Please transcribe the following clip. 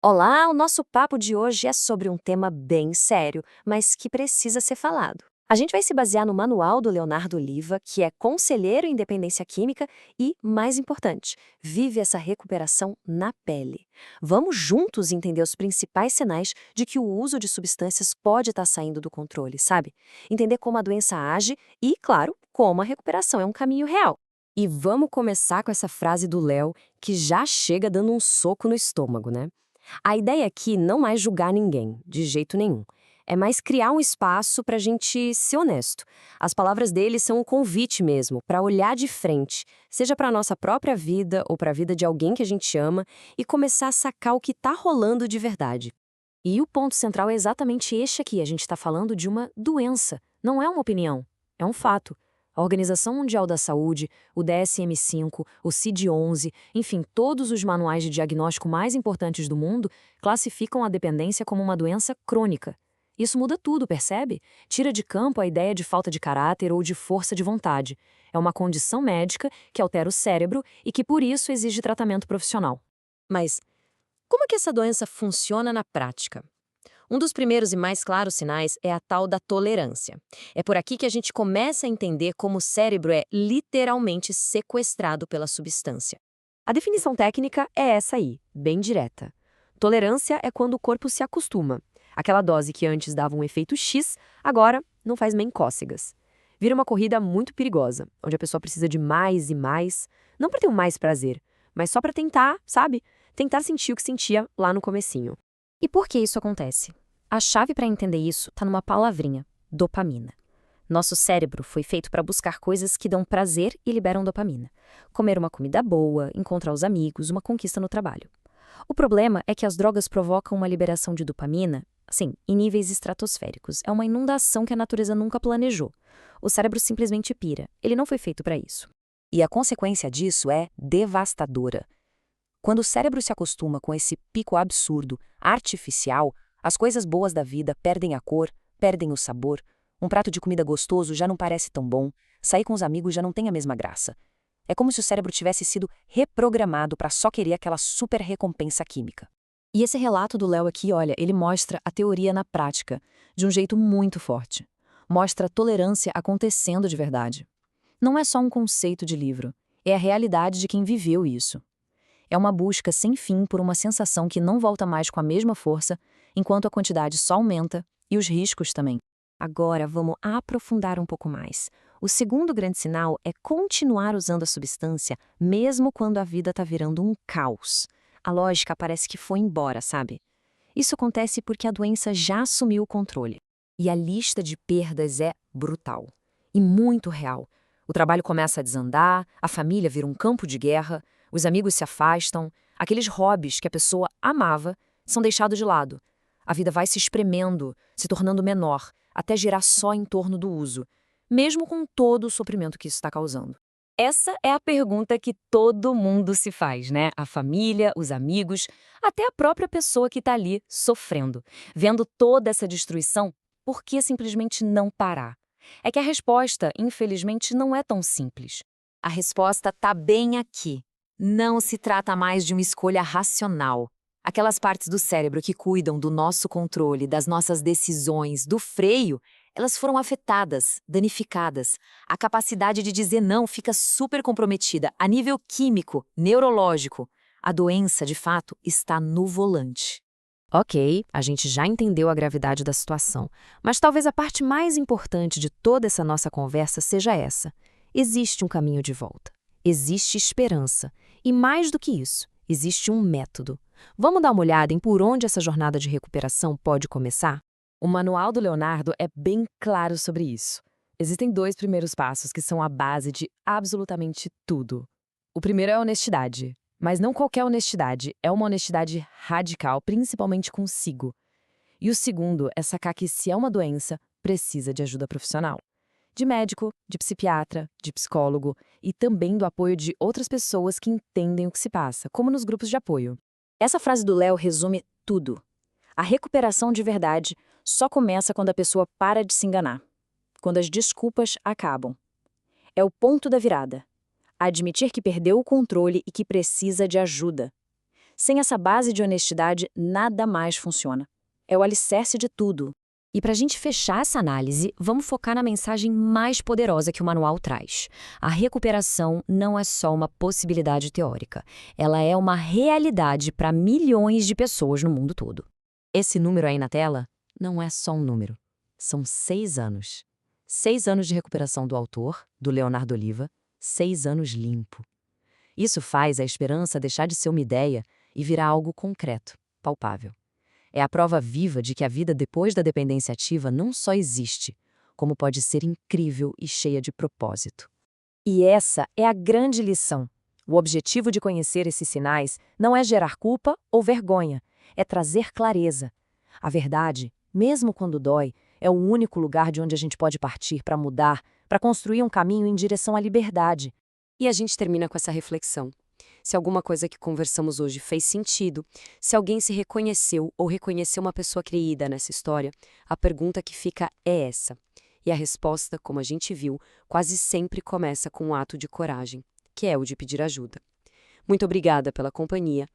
Olá, o nosso papo de hoje é sobre um tema bem sério, mas que precisa ser falado. A gente vai se basear no manual do Leonardo Oliva, que é conselheiro em dependência química e, mais importante, vive essa recuperação na pele. Vamos juntos entender os principais sinais de que o uso de substâncias pode estar saindo do controle, sabe? Entender como a doença age e, claro, como a recuperação é um caminho real. E vamos começar com essa frase do Léo, que já chega dando um soco no estômago, né? A ideia aqui não é julgar ninguém, de jeito nenhum. É mais criar um espaço para a gente ser honesto. As palavras dele são um convite mesmo, para olhar de frente, seja para a nossa própria vida ou para a vida de alguém que a gente ama, e começar a sacar o que está rolando de verdade. E o ponto central é exatamente este aqui: a gente está falando de uma doença, não é uma opinião, é um fato. A Organização Mundial da Saúde, o DSM-5, o CID-11, enfim, todos os manuais de diagnóstico mais importantes do mundo classificam a dependência como uma doença crônica. Isso muda tudo, percebe? Tira de campo a ideia de falta de caráter ou de força de vontade. É uma condição médica que altera o cérebro e que, por isso, exige tratamento profissional. Mas como é que essa doença funciona na prática? Um dos primeiros e mais claros sinais é a tal da tolerância. É por aqui que a gente começa a entender como o cérebro é literalmente sequestrado pela substância. A definição técnica é essa aí, bem direta. Tolerância é quando o corpo se acostuma. Aquela dose que antes dava um efeito X, agora não faz nem cócegas. Vira uma corrida muito perigosa, onde a pessoa precisa de mais e mais, não para ter um mais prazer, mas só para tentar, sabe? Tentar sentir o que sentia lá no comecinho. E por que isso acontece? A chave para entender isso está numa palavrinha: dopamina. Nosso cérebro foi feito para buscar coisas que dão prazer e liberam dopamina. Comer uma comida boa, encontrar os amigos, uma conquista no trabalho. O problema é que as drogas provocam uma liberação de dopamina, assim, em níveis estratosféricos. É uma inundação que a natureza nunca planejou. O cérebro simplesmente pira. Ele não foi feito para isso. E a consequência disso é devastadora. Quando o cérebro se acostuma com esse pico absurdo, artificial, as coisas boas da vida perdem a cor, perdem o sabor. Um prato de comida gostoso já não parece tão bom, sair com os amigos já não tem a mesma graça. É como se o cérebro tivesse sido reprogramado para só querer aquela super recompensa química. E esse relato do Léo aqui, olha, ele mostra a teoria na prática, de um jeito muito forte. Mostra a tolerância acontecendo de verdade. Não é só um conceito de livro, é a realidade de quem viveu isso. É uma busca sem fim por uma sensação que não volta mais com a mesma força, enquanto a quantidade só aumenta e os riscos também. Agora vamos aprofundar um pouco mais. O segundo grande sinal é continuar usando a substância mesmo quando a vida está virando um caos. A lógica parece que foi embora, sabe? Isso acontece porque a doença já assumiu o controle. E a lista de perdas é brutal e muito real. O trabalho começa a desandar, a família vira um campo de guerra, os amigos se afastam, aqueles hobbies que a pessoa amava são deixados de lado. A vida vai se espremendo, se tornando menor, até girar só em torno do uso, mesmo com todo o sofrimento que isso está causando. Essa é a pergunta que todo mundo se faz, né? A família, os amigos, até a própria pessoa que está ali sofrendo. Vendo toda essa destruição, por que simplesmente não parar? É que a resposta, infelizmente, não é tão simples. A resposta está bem aqui. Não se trata mais de uma escolha racional. Aquelas partes do cérebro que cuidam do nosso controle, das nossas decisões, do freio, elas foram afetadas, danificadas. A capacidade de dizer não fica super comprometida a nível químico, neurológico. A doença, de fato, está no volante. Ok, a gente já entendeu a gravidade da situação, mas talvez a parte mais importante de toda essa nossa conversa seja essa. Existe um caminho de volta. Existe esperança. E mais do que isso, existe um método. Vamos dar uma olhada em por onde essa jornada de recuperação pode começar? O manual do Leonardo é bem claro sobre isso. Existem dois primeiros passos que são a base de absolutamente tudo. O primeiro é a honestidade. Mas não qualquer honestidade, é uma honestidade radical, principalmente consigo. E o segundo é sacar que se é uma doença, precisa de ajuda profissional. De médico, de psiquiatra, de psicólogo e também do apoio de outras pessoas que entendem o que se passa, como nos grupos de apoio. Essa frase do Léo resume tudo. A recuperação de verdade só começa quando a pessoa para de se enganar, quando as desculpas acabam. É o ponto da virada. Admitir que perdeu o controle e que precisa de ajuda. Sem essa base de honestidade, nada mais funciona. É o alicerce de tudo. E para a gente fechar essa análise, vamos focar na mensagem mais poderosa que o manual traz. A recuperação não é só uma possibilidade teórica, ela é uma realidade para milhões de pessoas no mundo todo. Esse número aí na tela não é só um número, são 6 anos. 6 anos de recuperação do autor, do Leonardo Oliva, 6 anos limpo. Isso faz a esperança deixar de ser uma ideia e virar algo concreto, palpável. É a prova viva de que a vida depois da dependência ativa não só existe, como pode ser incrível e cheia de propósito. E essa é a grande lição. O objetivo de conhecer esses sinais não é gerar culpa ou vergonha, é trazer clareza. A verdade, mesmo quando dói, é o único lugar de onde a gente pode partir para mudar, para construir um caminho em direção à liberdade. E a gente termina com essa reflexão. Se alguma coisa que conversamos hoje fez sentido, se alguém se reconheceu ou reconheceu uma pessoa querida nessa história, a pergunta que fica é essa. E a resposta, como a gente viu, quase sempre começa com um ato de coragem, que é o de pedir ajuda. Muito obrigada pela companhia